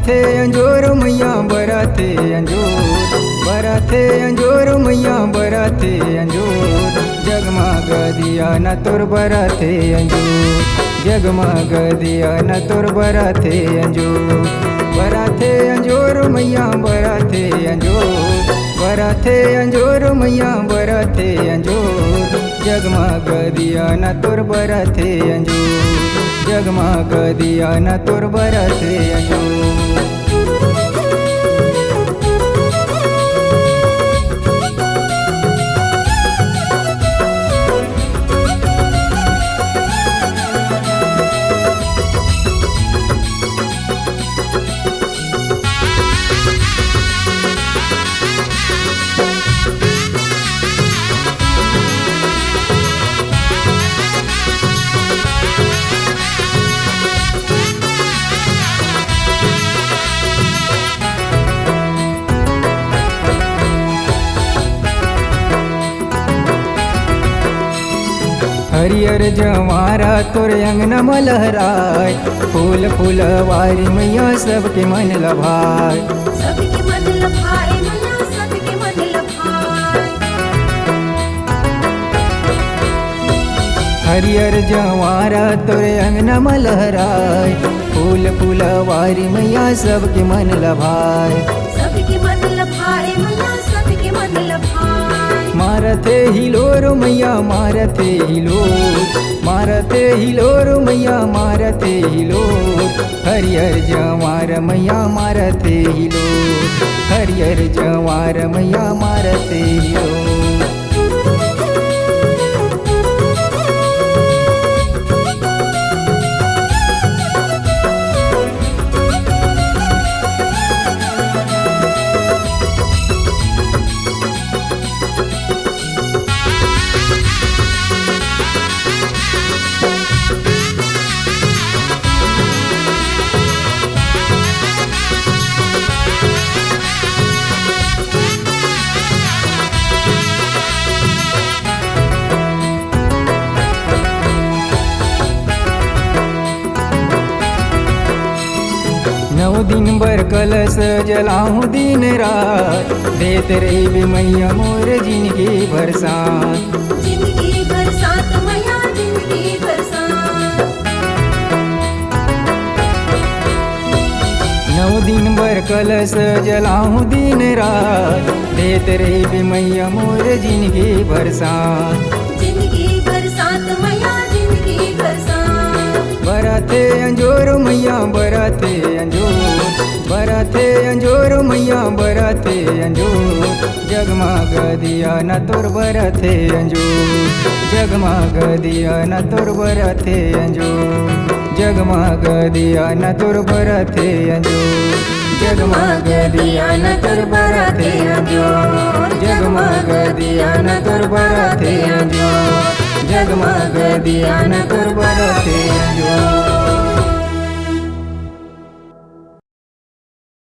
बराथे अंजोर मैया बराथे अंजोर, बराथे अंजोर मैया बराथे अंजोर, जगमग दिया न तोर बराथे अंजोर, जगमग दिया न तोर बराथे अंजोर, बराथे अंजोर मैया बराथे अंजोर, बराथे अंजोर मैया बराथे अंजोर, जगमग दिया न तोर बराथे अंजोर, जगमग दिया न तोर बराथे अंजोर। हरियर जवारा तोर अंगना मलहराय, फूल फूलवारी मैया सबके मन लभाय, सबके मन लभाए मैया सबके मन लभाए। हरियर जवारा तोर अंगना मलहराय, फूल फूलवारी मैया सबके मन लभाय, सबके मन लभाए मैया सबके मन लभाए। मारते हिलोर मैया मारते हिलोर, मारते हिलोर मैया मारते हिलोर, हरियर जवार मैया मारते हिलोर, हरियर जवार मैया मारते हिलोर। नौ दिन बर कलश जलाऊं दिन रात, देत रे मैया मोर जिंदगी बरसात, जिंदगी बरसात मैया जिंदगी बरसात। नौ दिन बर कलश जलाऊं दिन रात, देत रे मैया मोर जिंदगी बरसात, जिंदगी बरसात मैया जिंदगी बरसात। बराथे अंजोर मैया बराथे अंजोर, बराथे अंजोर मैया बराथे अंजोर, जगमग दिया न तोर बराथे अंजोर, जगमग दिया न तोर बराथे अंजोर, जगमग दिया न तोर बराथे अंजोर, जगमग दिया न तोर बराथे अंजोर, जगमग दिया न तोर बराथे अंजोर, जगमग दिया न तोर बराथे अंजोर।